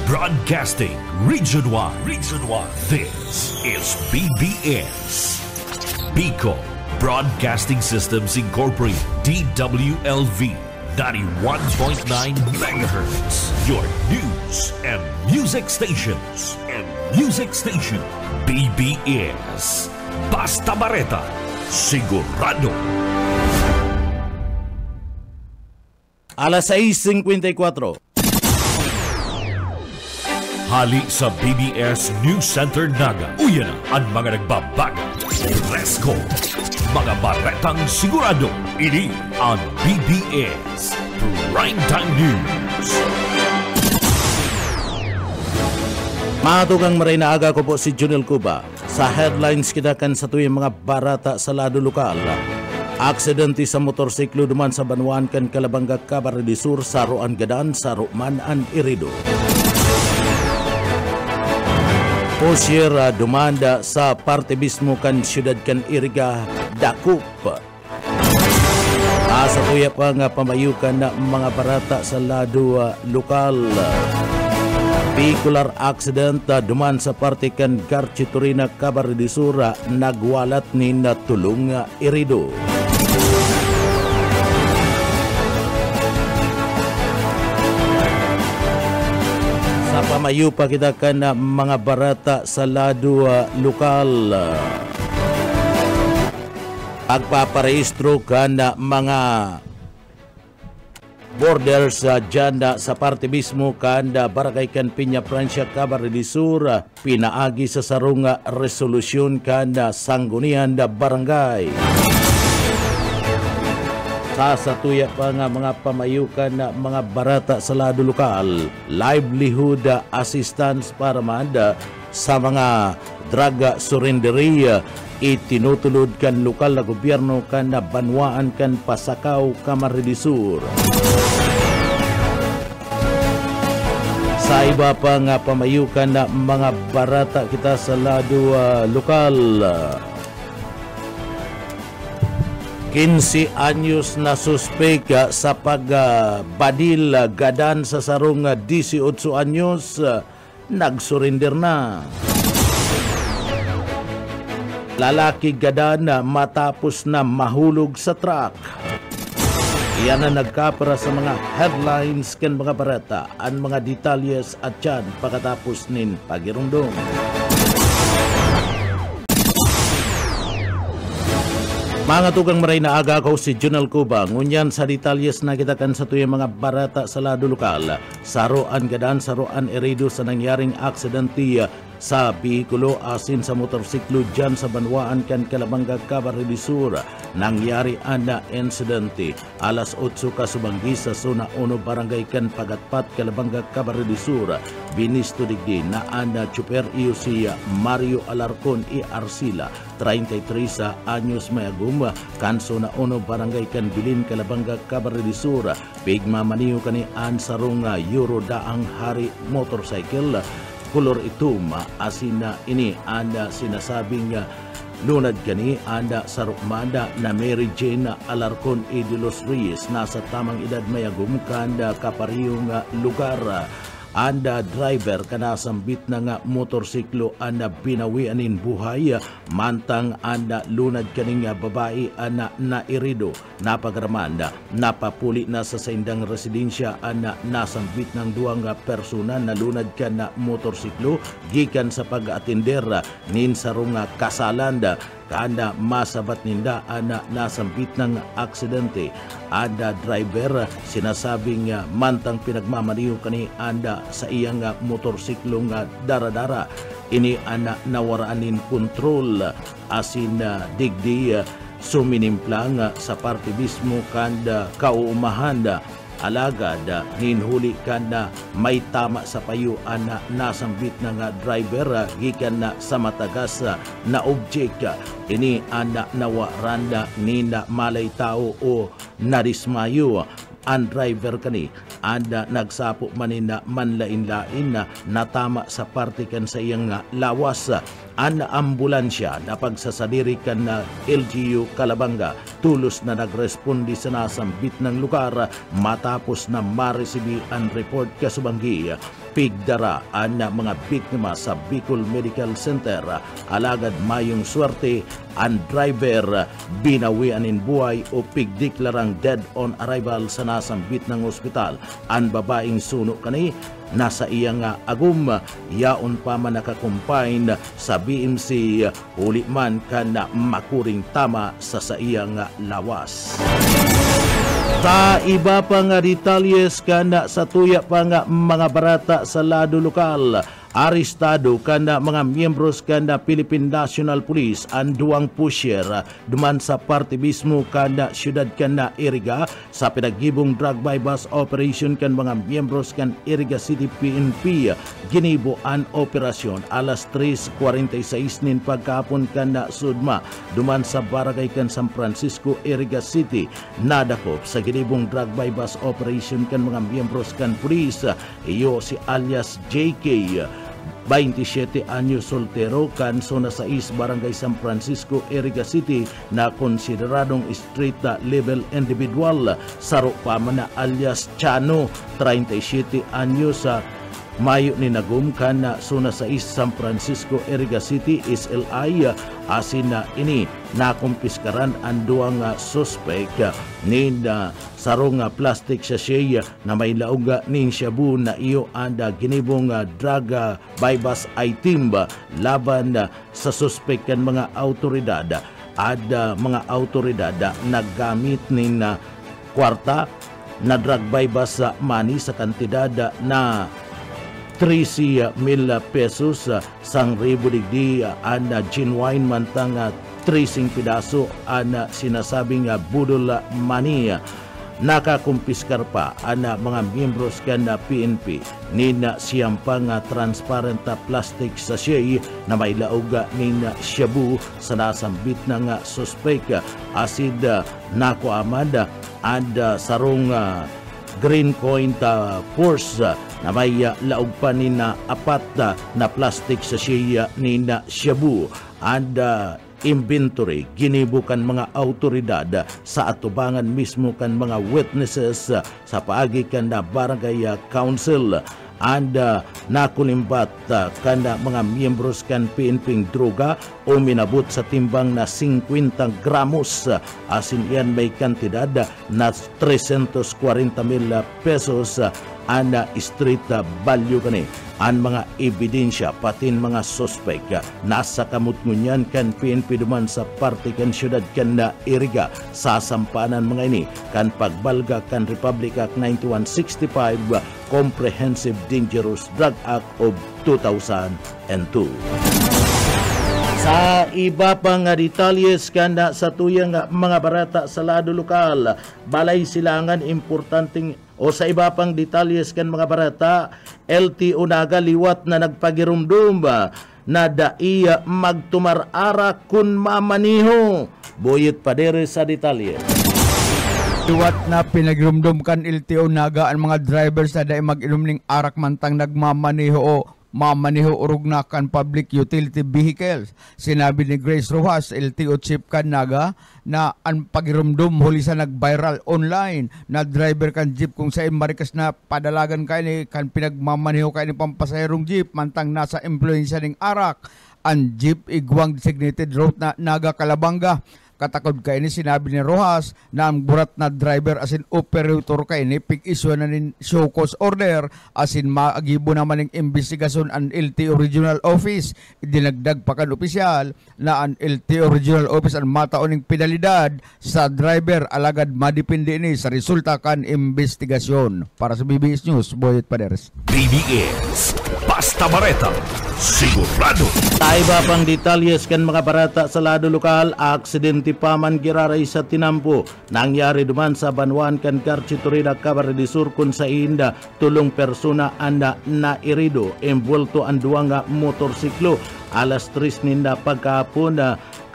Broadcasting Region 1. Region 1. This is BBS. Bicol Broadcasting Systems Incorporated. DWLV 91.9 MHz. Your news and music stations. BBS. Basta Bareta. Sigurado. Alas 6:54. Hali sa BBS News Center Naga. Uyan ang mga nagbabaga. Fresco. Mga baretang sigurado. Ini ang BBS Primetime News. Matugang maray na aga ko po si Junel Cuba. Sa headlines kita kan sa tuyong mga barata sa lado lokal. Aksidente sa motorsiklo duman sa Banwaan kan Calabanga, Camarines Sur, Saruan Gadan, Saruman an Irido. Pusyer dumanda sa parte mismo kan siyudad kan Iriga, Dakup. Asa tuya pa nga pamayukan na mga barata sa lado lokal. Vehicular accident duman sa parte kan Garchi Turina, Camarines Sur, nagwalat ni natulong Irido. Sa pamayo pa kita kan mga barata sa lado lokal. Pagpaparehistro kan mga borders dyan sa parte mismo kan Barangay kan Piña Francia, Camarines Sur, pinaagi sa sarong resolusyon kan sanggunian barangay. Sa tuya pa nga mga pamayukan na mga barata sa lado lokal, livelihood assistance para manda sa mga drug surrendery, itinutulod kan lokal na gobyerno kan na Banwaan kan Pasakaw, Camarines Sur. Sa iba pa nga pamayukan na mga barata kita sa lado lokal, 15 anyos na suspek sa pagbadil gadan sa sarong 18 anyos nagsurrender na. Lalaki gadan matapos na mahulog sa truck. Iyan na nagkapara sa mga headlines kan mga barata, ang mga detalyes at yan pagkatapos nin pagirundong. Mga tugang maray na aga ko si Junel Cuba. Ngunyan sa detalyes na kita kan sa tuyong mga barata sa lado lokal. Saruan Gadan, Saruan Irido sa nangyaring aksidente sa bihikulo asin sa motorsiklo dyan sa Banwaan kan Calabanga, Camarines Sur. Nangyari na insidente alas 8 kasubanggi sa Zona 1 Barangay kan Pagatpat, Calabanga, Camarines Sur. Binisto digdi na anda chuper iyo si Mario Alarcon y Arcila, 33 sa anyos mayagum, kan Zona 1 Barangay kan Bilin, Calabanga, Camarines Sur. Pigma maniyo kani an sarong Euro daang hari motorcycle kolor itum asina ini anda sinasabing lunad kani anda sarukmanda na Mary Jane Alarcon y de los Reyes nasa tamang edad mayagum kanda kapariyong lugar. Anda driver kana sambit na nga motorsiklo anda binawianin buhay mantang anda lunad kaning babae ana nairido napagramanda napapuli na sa saindang residensya ana nasambit ng duwang persona na lunad ka na motorsiklo gikan sa pag-atender nin sarong kasalanda kanda masabat ninda ana nasambit ng aksidente. Anda driver sinasabing mantang pinagmamaliw kani anda sa iyang motorsiklo nga daradara ini ana nawaraanin kontrol asin digdi suminimplang sa parte mismo kanda kauumahan alagad ninhuli kanda may tama sa payo ana nasambit na nga driver gikan na sa matagas na object ini ana nawaranda ni na malay tao o narismayo ang driver kani anda nagsapo manina manlain-lain na natama sa parte kan sa iyang lawas ang ambulansya na pagsasadiri kan na LGU Calabanga tulos na nagrespondi sa nasambit ng lugar matapos na maresibi ang report kasubanggi pigdara ang mga biktima sa Bicol Medical Center. Alagad mayong swerte ang driver binawian in buhay o pigdeklarang dead on arrival sa nasambit ng ospital. Ang babaeng suno kani nasa iyang agum, yaon pa man nakakumpine sa BMC, huli man kan makuring tama sa iyang lawas. Sa iba pa nga detalyes kana sa tuya pa nga mga barata sa lado lokal, arestado kana mga miyembros kana Philippine National Police ang duwang pusher duman sa parte mismo kana syudad kana Iriga sa pinagibong drug bypass operation kan mga miyembros kan Iriga City PNP. Ginibo ang operasyon alas 3:46 nin pagkapon kana sudma duman sa barangay kan San Francisco, Iriga City. Nadakop sa ginibong drug bypass operation kan mga miyembros kan police iyo si alias JK, 27 anyos, soltero, kanso na sa East Barangay San Francisco, Iriga City, na konsideradong street level individual. Saro pa man na alias Chano, 37 anyos, Mayo ni nagum kana suna sa East San Francisco, Iriga City, SLI. Asin na ini nakumpiskaran ang duwang suspect ni sarong plastic sachet na may laog ning shabu na iyo anda ginibong drug bypass item laban sa suspect kan mga autoridad. Ada mga autoridad naggamit nin kwarta na drug bypass money sa kantidad na 13,000 pesos, sang ribu digdi ana genuine mantang 13 pidaso ana sinasabing budol money. Nakakumpiskar pa ana mga miyembros kan PNP nina siyang pang transparent plastic sachet na may laog nin shabu sa nasambit ng suspect. Asid nako amada ada sarong green coin force na may laog pa ni na apat na plastic sachet ni na shabu. And inventory ginibukan mga autoridad sa atubangan mismo kan mga witnesses sa paagi kan na barangay council. And nakulimbat kan mga miyembros kan PNP droga o minabot sa timbang na 50 gramos. Asin yan may kantidad na 340,000 pesos ana street value kani. Ang mga ebidensya patin mga suspect nasa kamot ngunyan kan PNP duman sa parte kan syudad kan na Iriga. Sasampanan mga ini kan pagbalga kan Republic Act 9165, Comprehensive Dangerous Drug Act of 2002. Sa iba pang detalyes kanda sa tuyang mga barata sa lado lokal, balay silangan importanteng o sa iba pang detalyes kan mga barata, LTO nagaliwat na nagpagirumdum na daiya magtumar-ara kun mamaniho. Boyet Padere sa detalye. Liwat na pinagirumdum kan LTO naga ang mga drivers na dai mag-inom ning arak mantang nagmamaniho o mamaniho urog na kan public utility vehicles. Sinabi ni Grace Rojas, LTO Chief kan naga, na ang pagirumdum huli sa nag-viral online na driver kan jeep kung saan marikas na padalagan kayo ni kan pinagmamaniho kayo ni pampasahirong jeep mantang nasa influensya ning arak. Ang jeep igwang designated route na Naga Calabanga. Katakod kay ni sinabi ni Rojas na ang burat na driver asin operator kay ni pig-issue na nin show cause order asin maagibo naman ng investigasyon ang LTO Regional Office. Idinagdag pa kan opisyal na ang LTO Regional Office ang mataoning penalidad sa driver alagad madipindi ni sa resulta kan investigasyon. Para sa BBS News, Boyet Paderes. BBS Basta Bareta, sigurado. Taiba pang detalyes kan mga barata sa lado lokal, aksidente pa man giraray sa tinampo. Nangyari duman sa Banwan kan Carchitorina, Camarines Sur kun sa Inda, tulong persona anda na irido, envuelto ang duwang motorsiklo. Alas 3 ninda pagkahapon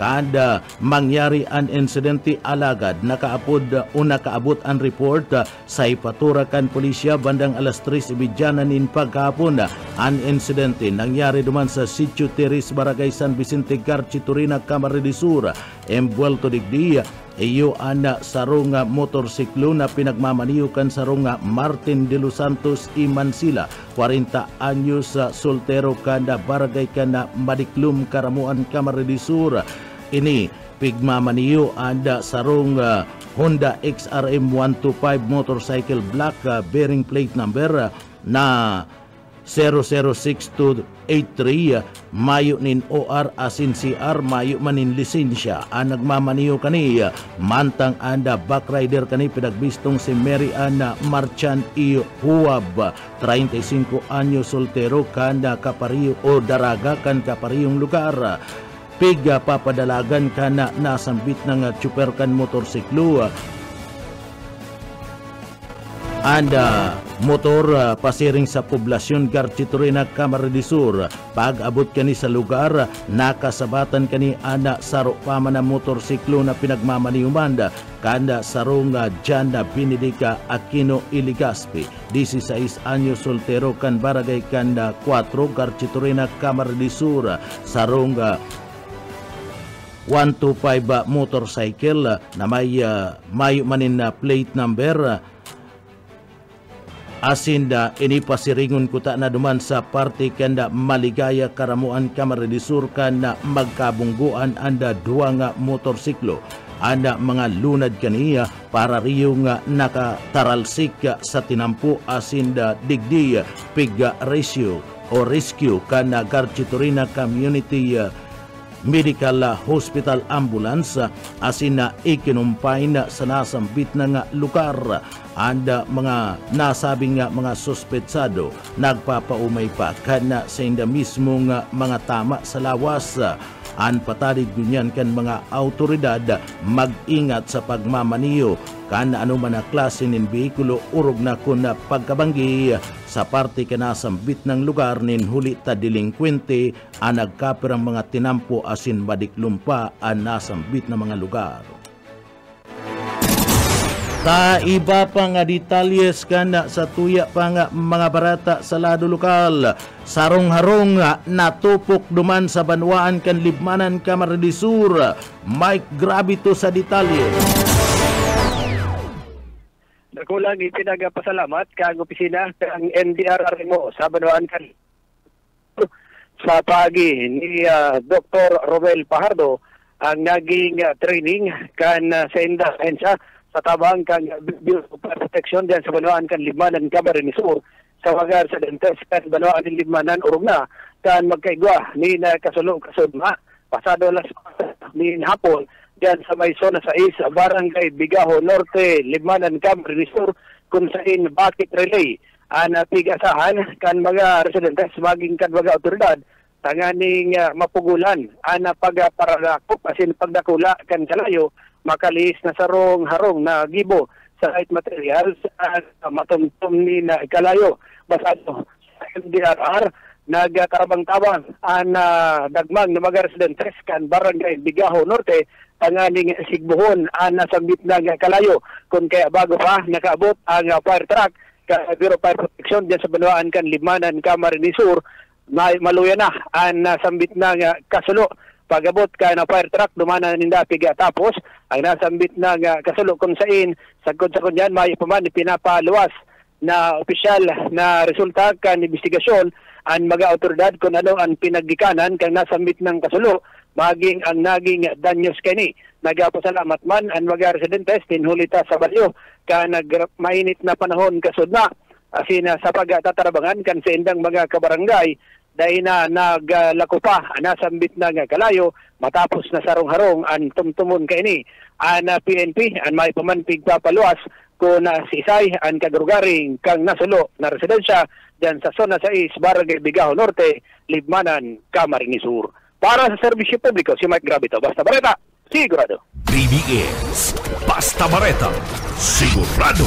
kada mangyari ang insidente alagad nakaabot ang report sa ipatura kan pulisya bandang alas 3 ibidyana nin pagkahapon. Ang insidente nangyari duman sa Sitio Terrace, Barangay San Vicente, Carchitorina, Camarines Sur. Envuelto digdi iyo ana sarong motorsiklo na pinagmamaniyukan sarong Martin de los Santos y Mansila, 40 anyos, soltero kada barangay kana Madiklum, Karamuan, Camarines Sur. Ini pigmamaniyo anda sarong Honda XRM 125 motorcycle black, bearing plate number na 006283, mayo nin OR asin CR, mayo manin lisensya. Ang nagmamaniyo kani mantang anda backrider kani pinagbistong si Mary Ana Marchand I. Huwab, 35 anyos, soltero kanda kapariyo o daraga kan kapariyong lugar. Piga papadalagan kana nasambit ng tsuper kan motorsiklo. Anda motor pasiring sa poblasyon Garchitorena, Camarines Sur. Pag abot kani sa lugar, nakasabatan kani ana saro pa man motorsiklo na pinagmamaniyumanda kanda sarong Janda Benedica Aquino Iligaspi, 16 anyos, soltero kan barangay kanda 4, Garchitorena, Camarines Sur. Sarong 125 motorcycle na may mayo manin na plate number asinda ini pasiringon kuta na duman sa parte kanda Maligaya, Karamuan, Camarines Sur kana magkabungguan anda duwa nga motorsiklo. Anda mga lunad kaniya para riyo nga nakataralsik sa tinampo asinda digdi piga ratio o rescue kana Garchitorena Community Medical Hospital Ambulance asina ikinumpay na sa nasambit na nga lugar. Anda mga nasabing nga mga suspetsado nagpapaumay pa kana sa inda mismo nga mga tama sa lawas. An patadig dunyan kan mga autoridad mag-ingat sa pagmamaniyo kan ano man na klase nin behikulo urog na kun pagkabanggi sa parte kanasambit ng lugar nin huli ta delinkwente ang nagkapirang mga tinampo asin Madiklumpa ang nasambit na mga lugar. Ta iba pa nga detalyes kana sa tuya pa nga mga barata sa lado lokal. Sarong-harong natupok duman sa banwaan kan Libmanan, Camarines Sur. Mike Gravito sa detalye. Nakulang ipinagapasalamat kang opisina kang NDRRMO sa banwaan kan sa pagi ni Dr. Romel Pajardo ang naging training kan sa Indahensa sa tabang kang protection diyan sa banwaan kan Libmanan, Camarines Sur sa wagar sa dentes kan banwaan ng Libmanan urog na kan magkaigwa ni nakasulo kasudma pasado alas ni hapon diyan sa may zona 6 barangay Bigaho Norte, Libmanan, Camarines Sur kung saan bakit relay ang pigasahan kan mga residentes maging kan mga otoridad tanganing mapugulan ang pagparadakop asin pagdakula kan kalayo makalis na sarong harong na gibo sa site materials at matumtum ni na kalayo basado sa MDRR nagkarabang-tabang ang dagmang na mga residentes kan barangay Bigaho Norte tanganing sigbuhon ang nasambit na kalayo kung kaya bago pa nakaabot ang fire truck ka Bureau of Fire Protection diyan sa banwaan kan Libmanan, Camarines Sur maluya na ang nasambit na kasulo. Pagabot ka na fire truck, dumana ninda piga tapos ang nasambit na kasulo kung saan sagkod sa kunyan may paman pinapaluwas na opisyal na resulta kan investigasyon ang mga otoridad kung ano ang pinagdikanan kang nasambit ng kasulo maging ang naging danyos kani. Nagapasalamat man ang mga residentes tinhulita sa balyo ka mainit na panahon kasud na asin sa pagtatarabangan kan sa indang mga kabarangay dahil na naglako pa nasambit na kalayo matapos na sarong-harong ang tumtumon kaini ang PNP ang may pamanpig papaluwas kung si Isay ang kagrugaring kang nasulo na residensya dyan sa zona 6 barangay Bigaho Norte, Libmanan, Camarines Sur. Para sa serbisyo publiko si Mike Gravito, Basta Bareta, sigurado. BBS Basta Bareta, sigurado.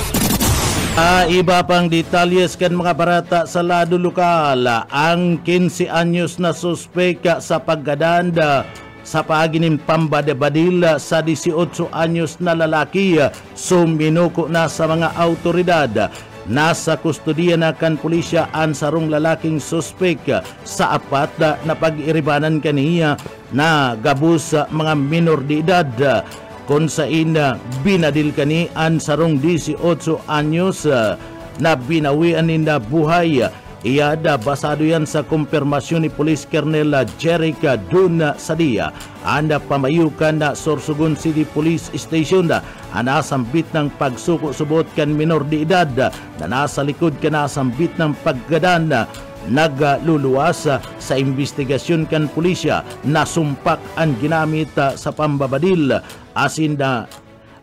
Iba pang detalyes kan mga barata sa lado lokal. Ang 15 anyos na suspek sa paggadanda sa paginim pambadabadil sa 18 anyos na lalaki suminuko na sa mga autoridad. Nasa kustodiya na kan pulisya ang sarong lalaking suspek sa apat na pag-iribanan kaniya na gabus sa mga minor de edad. kung saan binadil kanian sarong 18 anyos na binawian na buhay. Iyada basado yan sa kumpirmasyon ni Police Colonel Jerica Dun Sadia. Anda pamayukan na Sorsogon City Police Station na nasambit ng pagsuko-subot kan minor de edad na nasa likod ka nasambit ng paggadan na nagluluwas sa investigasyon kan pulisya na sumpak ang ginamit sa pambabadil asin na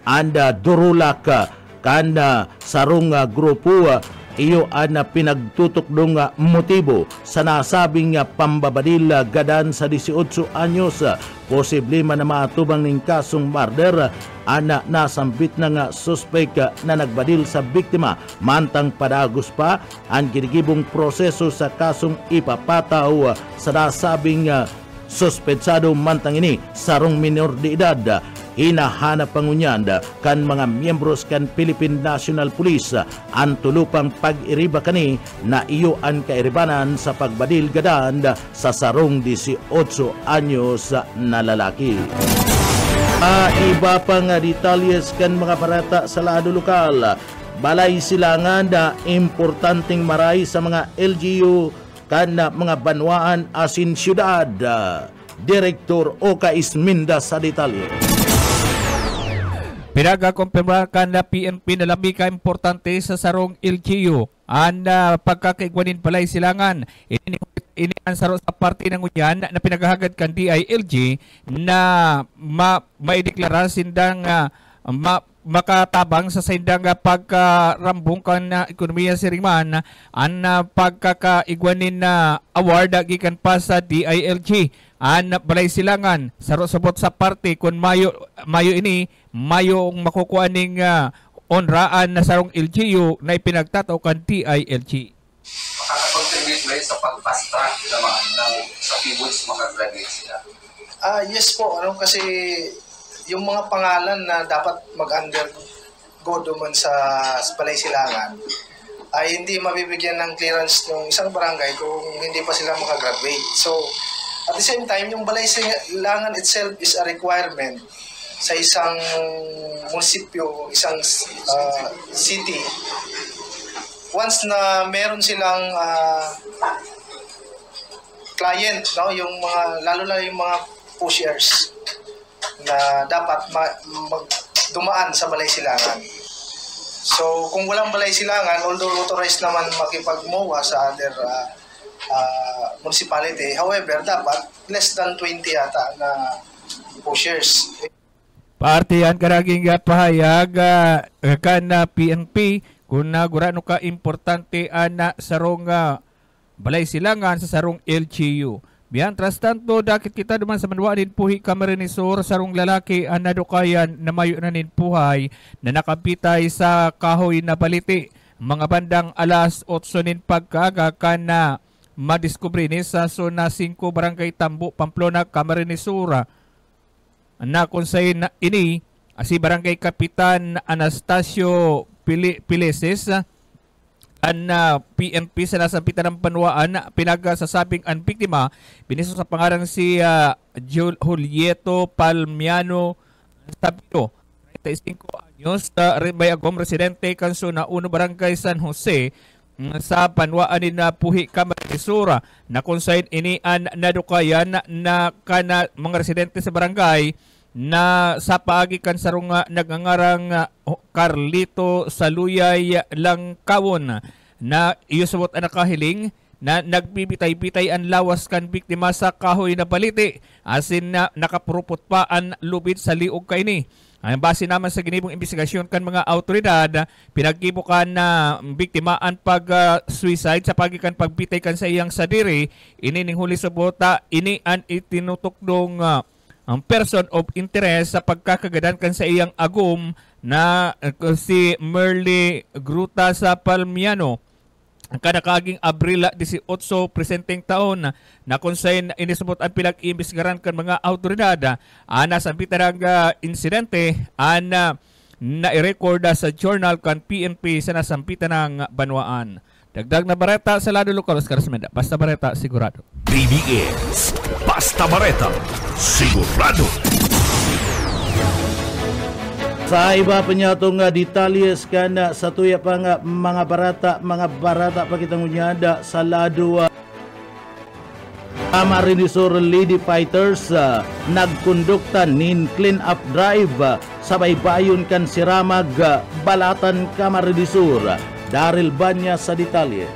anda durulak kan sarong grupo iyo ang pinagtutok dong motibo sa nasabing pambabadil gadan sa 18 anyos. Posible man na maatubang ng kasong murder ana nasambit ng suspect na nagbadil sa biktima. Mantang padagos pa ang ginigibong proseso sa kasong ipapataw sa nasabing suspetsado mantang ini sarong minor de edad. Hinahanap pangunyan kan mga miyembros kan Philippine National Police ang tulupang pag-iriba kani na iyo ang kairibanan sa pagbadil gadan sa sarong 18 anyos na lalaki. Iba pang detalles kan mga barata sa lado lokal. Balay silangan na importanteng maray sa mga LGU kan mga banwaan asin syudad. Direktor Oka Isminda sa detalye. Pinagakumpirmakan na PNP na labi ka importante sa sarong LGU ang pagkakaigwanin palay silangan. Ini ang saro sa parte ng unyan na pinagahagad kan DILG na maideklara sindang makatabang sa sindang pagkarambong kan ekonomiya siriman ang pagkakaigwanin na award gikan pa sa DILG. An balay silangan sarot-sabot sa parte kung mayo ini mayong makukuha ning onraan na sarong LGU na ipinagtataw kan DILG. Makaka-contribute ba sa pag-fast track naman sa keywords makagraduate sila? Yes po, kasi yung mga pangalan na dapat mag-undergo duman sa balay silangan ay hindi mabibigyan ng clearance ng isang barangay kung hindi pa sila makagraduate. So at the same time, yung balay silangan itself is a requirement sa isang munisipyo, isang city. Once na meron silang client, no, yung mga lalo na yung mga pushers na dapat dumaan sa balay silangan. So, kung walang balay silangan, although authorized naman makipag-MOA sa other municipality. However, dapat less than 20 yata na pushers. Parte yan karaging pahayag kan PNP kung nagurano ka importante ana sarong balay silangan sa sarong LGU. Biyan, tras tanto, dakit kita duman sa manwaanin puhi Camarines Sur, sarong lalaki ang nadukayan na mayo na ninpuhay na nakapitay sa kahoy na baliti. Mga bandang alas 8 nin pagkaga kan na madiskubre ni sa zona 5 Barangay Tambo, Pamplona, Camarines Sur na kung sa'yo ini si Barangay Kapitan Anastasio Pileses ang PNP sa nasampitan ng panwaan pinagsasabing ang biktima biniso sa pangarang si Julieto Palmiano Sabino, 35 anyos, Bayagom, residente kanso na 1 Barangay San Jose sa panwaan na puhi Camarines Sur na kung saan inian nadukayan na kana mga residente sa barangay na sa paagikan sarong nagangarang Carlito Saluyay Langkawon na iyusabot ang nakahiling na nagbibitay-bitay ang lawas kan biktima sa kahoy na baliti asin na nakapurupot pa ang lubid sa liog kaini. Ang base naman sa ginibong investigasyon kan mga autoridad, pinagkibukan na biktima ang pag-suicide sa pagikan pagbitay kan sa iyang sadiri. Ini ning huli sa bota, ini ang itinutok dong ang person of interest sa pagkakagadan kan sa iyang agum na si Merly Gruta sa Palmiano. Ang kanakaging Abril 18 presenteng taon na kung saan inisubot ang pinag-iimbestigaran kan mga autoridad sa bitarang insidente na-record sa journal kan PNP sa nasampitan ng banwaan. Dagdag na bareta sa lado lokal, Oscar Smeda. Basta bareta, sigurado. BBS Basta Bareta, sigurado. Sa iba pa niya itong detalyes kana sa tuya pa nga mga barata pakitang unyada sa lado Marinisur Lady Fighters nagkondukta nin clean up drive sa baybayon kan Siramag Balatan Marinisur. Daryl Banya sa detalye.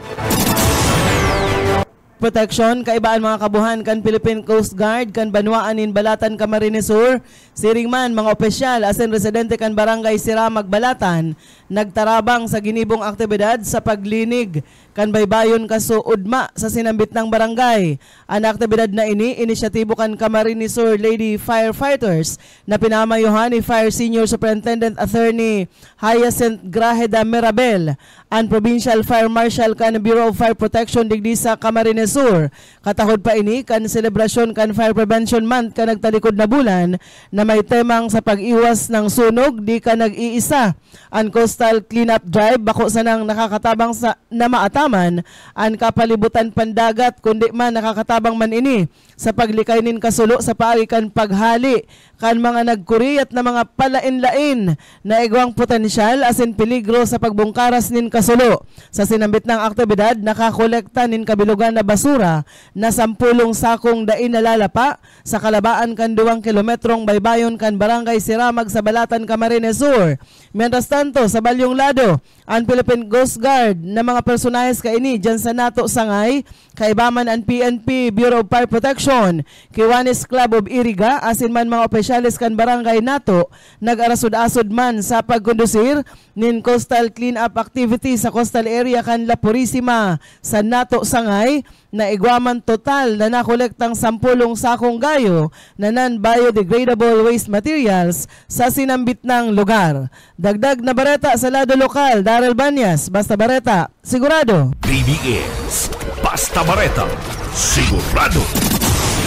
Protection kaibaan mga kabuhan kan Philippine Coast Guard kan Banwaan in Balatan Camarines Sur siring man mga opisyal asin residente kan Barangay Siramag Balatan nagtarabang sa ginibong aktibidad sa paglinig kan baybayon kasuudma sa sinambit ng barangay. Ang aktibidad na inisyatibo kan Camarines Sur Lady Firefighters na pinamayuhan ni Fire Senior Superintendent Attorney Hyacinth Grajeda Mirabel, ang Provincial Fire Marshal kan Bureau of Fire Protection digdi sa Camarines Sur. Katahod pa kan selebrasyon kan Fire Prevention Month kan nagtalikod na bulan na may temang sa pag-iwas ng sunog di ka nag-iisa. Ang Coastal Cleanup Drive bako sa nang nakakatabang sa na maataman ang kapalibutan pandagat kundi man nakakatabang man ini sa paglikay nin kasulo sa paagi kan paghali kan mga nagkuriyat na mga palain-lain na igwang potensyal asin peligro sa pagbungkaras nin kasulo. Sa sinambit ng aktibidad nakakolekta nin kabilugan na basura na 10 sakong dain nalalapa sa kalabaan kan 2 kilometrong baybayon kan Barangay Siramag sa Balatan Camarines Sur. Mientras tanto sa Balyong Lado, ang Philippine Coast Guard na mga personahes kaini dyan sa Nato Sangay, kaibaman ang PNP Bureau of Fire Protection, Kiwanis Club of Iriga, asin man mga opisyalis kan Barangay Nato, nag-arasod-asod man sa pagkondusir nin coastal clean-up activity sa coastal area kan La Purisima sa Nato Sangay, na igwaman total na nakolektang 10 sakong gayo na non-biodegradable waste materials sa sinambit ng lugar. Dagdag na bareta sa lado lokal, Daryl Banyas, Basta Bareta, sigurado. PBS Basta Bareta, sigurado.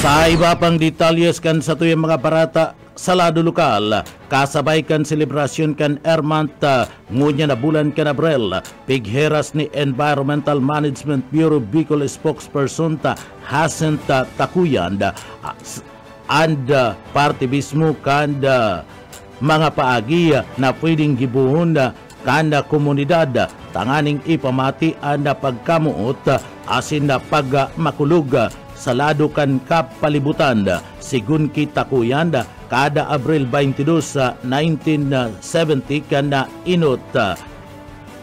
Sa iba pang detalyes kan sa tuyang mga barata sa lado lokal, kasabay kan selebrasyon kan Ermant ngunya na bulan kan Abril, pigheras ni Environmental Management Bureau Bicol spokesperson Hyacinth Takuyan and party mismo kan mga paagi na pwedeng gibuhon kanda komunidad tanganing ipamati ang pagkamuot asin na pagmakulog sa lado kan kapalibutan. Sigun kita kuyan kada Abril 22 1970 kana inot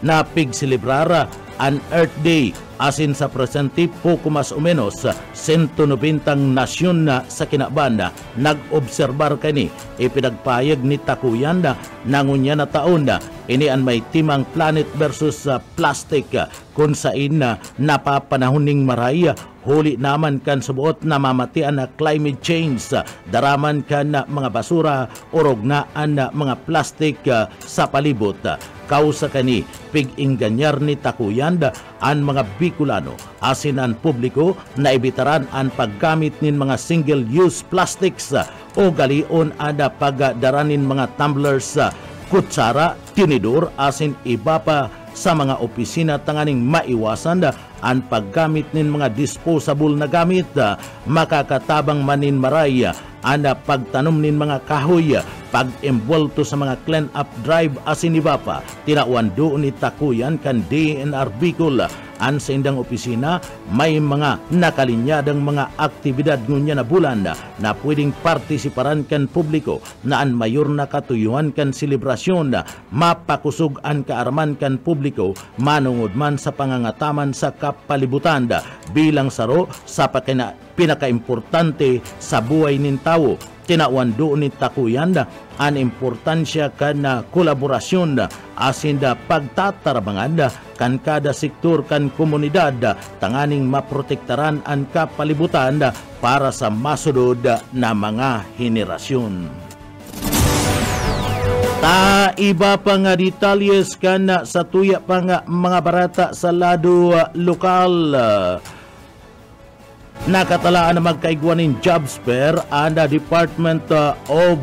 na pigselebrar an Earth Day asin sa presente poco mas o menos 190 nasyon na sa kinabanda nag-obserbar kani ipinagpayag ni Takuyan nangunya na taon ini an may timang planet versus plastic kung sain napapanahoning maraya huli naman kan subuot na mamatian na climate change daraman kan mga basura orog na an mga plastic sa palibot. Kausa kani pig-inganyar ni Takuyan an mga Bicolano asin an publiko na ibitaran ang paggamit nin mga single-use plastics o galion ada pagdaranin mga tumblers, kutsara, tinidor asin iba pa sa mga opisina tanganing maiwasan ang paggamit nin mga disposable na gamit. Makakatabang manin maraya ana pagtanom nin mga kahoy, pag-embolto sa mga clean-up drive asin iba pa. Tinawan doon ni Takuyan kan DNR Bicol an sa indang opisina may mga nakalinyadang mga aktibidad ngunya na bulan na pwedeng partisiparan kan publiko na an mayor na katuyuhan kan selebrasyon mapakusog an kaarman kan publiko manungod man sa pangangataman sa kapalibutan bilang saro sa pinakaimportante sa buhay nin tao. Tinawan doon ni Takuyan ang importansya kan kolaborasyon asin pagtatarabangan kan kada sektor kan komunidad tanganing maprotektaran ang kapalibutan para sa masudod na mga henerasyon. Iba pa nga detalyes kan sa tuya pa nga mga barata sa lado lokal. Nakatalaan na magkaigwanin jobs fair ang Department of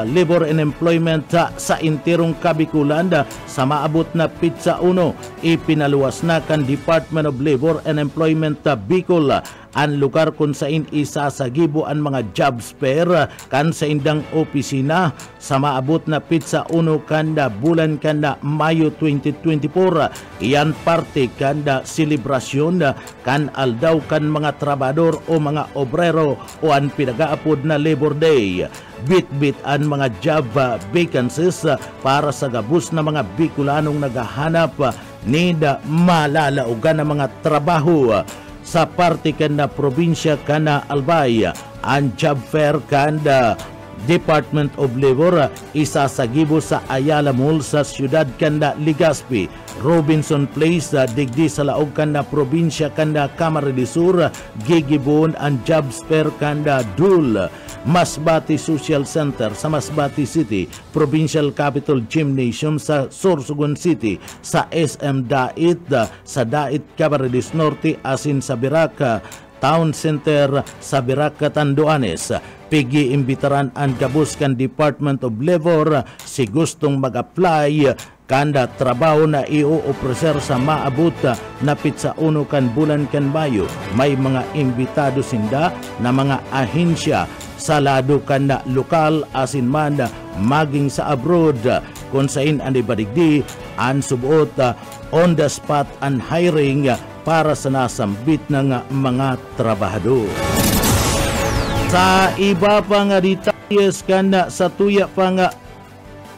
Labor and Employment sa intirong Kabikulan sa maabot na Pizza 1. Ipinaluwas na kan Department of Labor and Employment Bicol ang lugar kung saan isasagibo ang mga job fair kan sa indang opisina sa maabot na pitsa 1 kanda bulan kanda Mayo 2024. Iyan parte kanda selebrasyon kan aldaw kan mga trabador o mga obrero o ang pinagaapod na Labor Day. Bit-bit ang mga job vacancies para sa gabus na mga Bicolanong naghahanap ni malalaugan ng mga trabaho sa parte kanda probinsya kana Albay. Ang job fair kanda Department of Labor isasagibo sa Ayala Mall sa siyudad kanda Legazpi, Robinson Place digdi sa laog kanda probinsya kanda Camarines Sur. Gigibon ang job fair kanda Dul Masbati Social Center sa Masbati City, Provincial Capital Gymnasium sa Sorsogon City, sa SM Dait sa Dait Camarines Norte asin sa Biraca Town Center sa Biraca Tanduanes. Pigi imbitaran ang gabus kan Department of Labor si gustong mag-apply kanda trabaho na i-opreser sa maabot na pitsa 1 kan bulan kan Mayo. May mga imbitado sinda na mga ahensya sa lado kanda lokal asin man maging sa abroad kung sain ang ibadigdi ang subuot on the spot ang hiring para sa nasambit ng mga trabahador. Sa iba pa nga detalles kanda sa tuya pa nga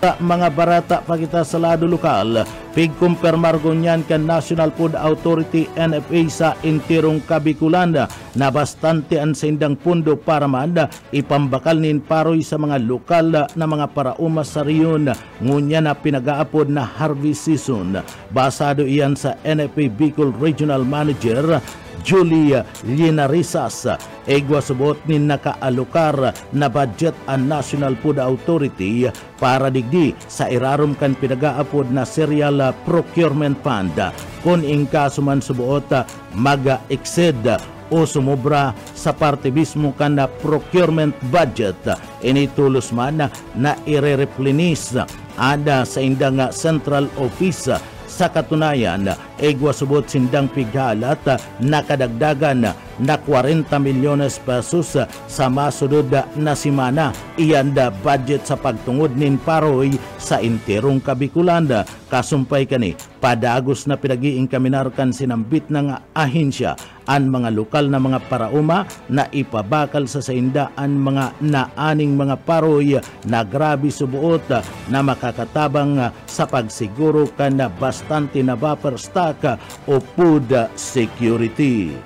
mga barata pa kita sa lado lokal, pigkumpirmar gunyan kan National Food Authority NFA sa intirong Kabikulan na bastante ang sindang pundo para man ipambakal nin paroy sa mga lokal na mga parauma sa riyon ngunya na pinagaapod na harvest season. Basado iyan sa NFA Bicol Regional Manager Julia Linarisas, egwa subot ni nakaalokar na budget ang National Food Authority para digdi sa irarom kan pinagaapod na Cereal Procurement Fund. Kung inkasuman subuot mag-exceed o sumobra sa parte mismo kan na procurement budget, initulos man na ire-replenish ada sa indang Central Office. Sa katunayan, egwa subot sindang pighalat nakadagdagan na 40 milyones pesos sa masunod na simana. Iyan da budget sa pagtungod nin paroy sa intirong Kabikulan. Kasumpay kani, padagos na pinag-iing kaminarkan sinambit ng ahensya ang mga lokal na mga parauma na ipabakal sa saindaan mga naaning mga paroy na grabe subuot na makakatabang sa pagsiguro kan na bastante na buffer stock o food security.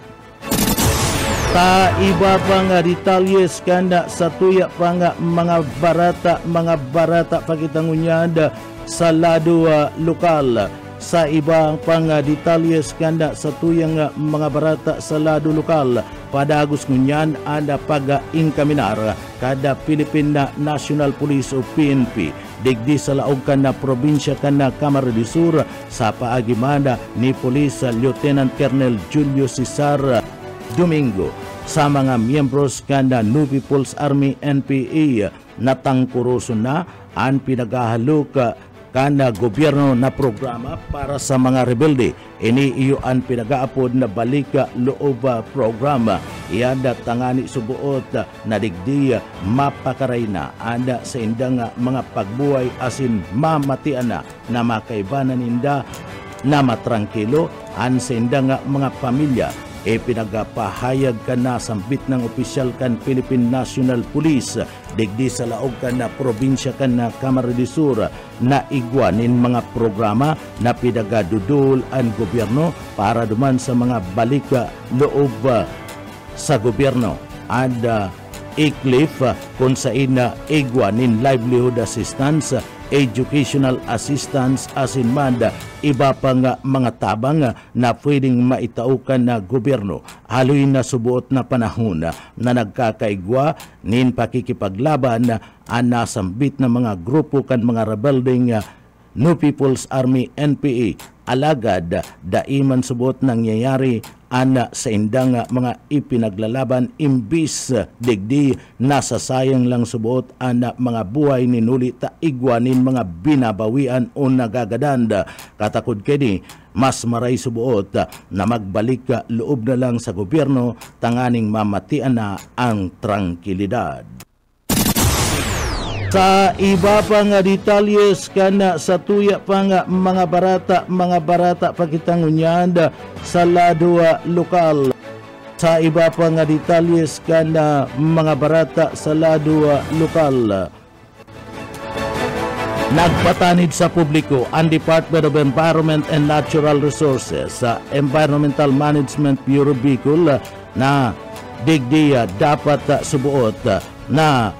Sa iba pang detalles kanda sa tuya pang mga barata pakitangunyad sa lado lokal. Sa ibang pang detalles kanda sa tuyang mga barata sa lado lokal, padagos ngunyan ada pag-inkaminar kada Philippine National Police o PNP digdi sa laog kan na probinsya kan na Camarines Sur sa paagimana ni Police Lieutenant Colonel Julio Cesar Domingo sa mga miyembros kan na New People's Army NPA na tangkuroso na ang pinagahalok kana gobyerno na programa para sa mga rebelde. Ini iyo ang pinagaapod na balika loob programa. Ianda tangani subuot na digdi mapakaray na anda sa indang mga pagbuhay asin mamatian na makaibanan inda na matrangkilo an sa indang mga pamilya. Pinagapahayag ka na sambit ng opisyal kan Philippine National Police digdi sa laog ka na probinsya ka na Camarines Sur na igwanin mga programa na pinagadudul ang gobyerno para duman sa mga balika loob sa gobyerno. And ICLIF kung sa ina igwanin livelihood assistance, educational assistance asin man iba pang mga tabang na pwedeng maitaukan na gobyerno. Haloy na subuot na panahon na nagkakaigwa nin pakikipaglaban ang nasambit na mga grupo kan mga rebelding New People's Army NPA. Alagad daiman subuot nangyayari ana sa indang mga ipinaglalaban imbis digdi nasasayang lang subuot ana mga buhay ni nuli ta igwanin mga binabawian o nagagadanda. Katakod kini mas maray subuot na magbalik loob na lang sa gobyerno tanganing mamatian na ang tranquilidad. Sa iba pa nga detalyes kana sa tuya pa nga mga barata pakitangunyan sa lado lokal. Sa iba pa nga detalyes kana mga barata sa lado lokal. Nagpatanid sa publiko ang Department of Environment and Natural Resources sa Environmental Management Bureau Bicol na digdiya dapat subuot na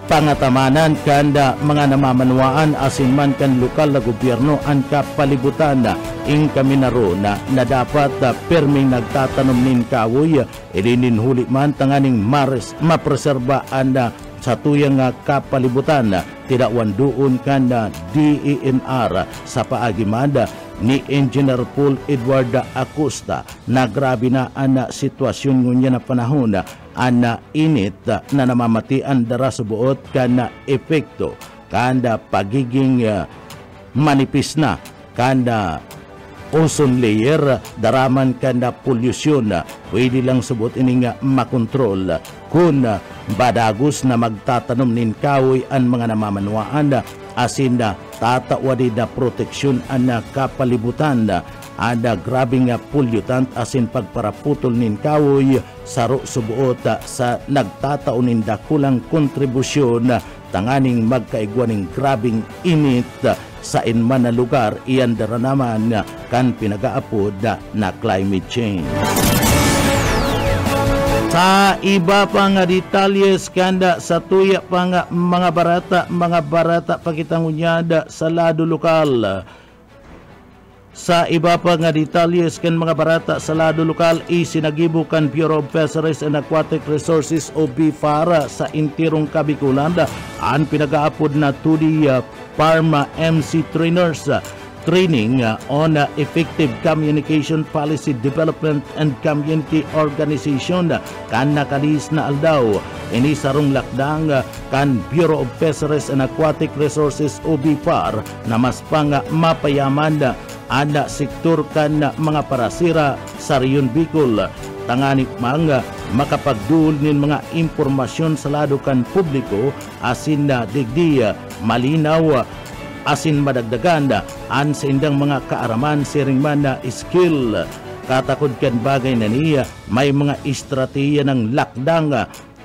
pangatamanan kanda mga namamanwaan asin man kan lokal na gobyerno ang kapalibutan ing kami na dapat perming nagtatanom nin kawoy huli man tanganing mapreserbaan sa tuyang kapalibutan tidak wanduon kanda DENR sa paagimanda ni Engineer Paul Edward Acosta na grabe na ang sitwasyon ngunya na panahon ana init na namamatian dara subuot kana epekto kanda pagiging manipis na kanda ozone layer daraman kanda pollution pwede lang subuot ini nga makontrol kung badagos na magtatanom nin kahoy ang mga namamanwaan asin na tatawadi na proteksyon ang kapalibutan ada grabing pollutant asin pagparaputol nin kawoy saro subuot sa nagtataonin dakulang kontribusyon tanganing magkaigwaning grabing init sa inman na lugar iyan dara naman kan pinagaapod na climate change. Sa iba pa nga detalyes kanda sa tuya pa nga mga barata pakitangunyada sa lado lokal. Sa iba pa nga detalyes kan mga barata sa lado lokal isinagibukan Bureau of Fisheries and Aquatic Resources o BFAR sa intirong Kabikulan ang pinagaapod na 2D Parma MC trainers training on effective communication policy development and community organization kan nakalis na aldaw ini sarong lakdang kan Bureau of Fisheries and Aquatic Resources o BFAR na mas pang mapayaman ada sektor kan mga parasira sa Riyon Bicol tanganit mga makapagduol nin mga impormasyon sa lado kan publiko asin na digdi malinaw asin madagdagan an sa indang mga kaaraman siring man na skill katakod kan bagay na niya may mga estratehiya ng lakdang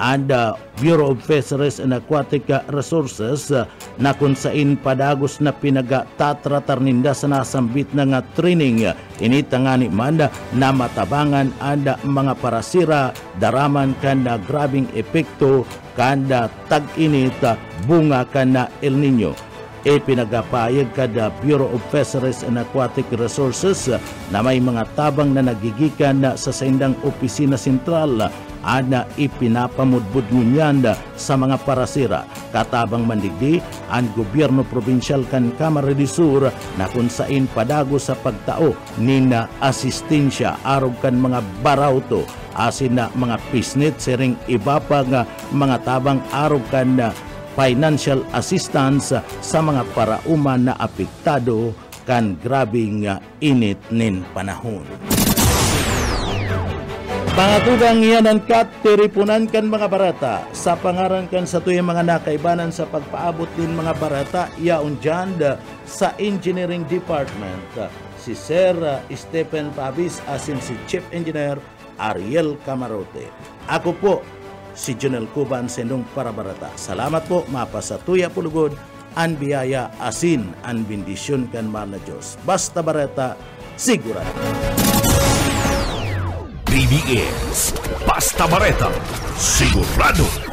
and Bureau of Fisheries and Aquatic Resources na kung sain padagos na pinagatatratar ninda sa nasambit na nga training initangani man na matabangan ang mga parasira daraman kanda grabing epekto kanda tag-init bunga kana El Nino. Pinagapayag kada Bureau of Fisheries and Aquatic Resources na may mga tabang na nagigikan sa saindang opisina sentral ana ipinapamudbud ngunyan sa mga parasira katabang mandigdi ang gobyerno probinsyal kan Camarines Sur na kung sain padago sa pagtao nina asistensya arog kan mga barauto asin na mga pisnit sering iba pa nga mga tabang arog kan financial assistance sa mga parauman na apektado kan grabing init nin panahon. Pangatugang iyan ang tiripunan kan mga barata sa pangaran kan sa tuyang mga nakaibanan sa pagpaabot din mga barata yaon dyan sa Engineering Department si Sir Stephen Pabis asin si Chief Engineer Ariel Camarote. Ako po si Junel Cuban sendong para barata. Salamat po mapasatuya pulugod an biyaya asin an bendisyon kan mahal na Diyos. Basta barata sigurado. BBS Basta Bareta, sigurado.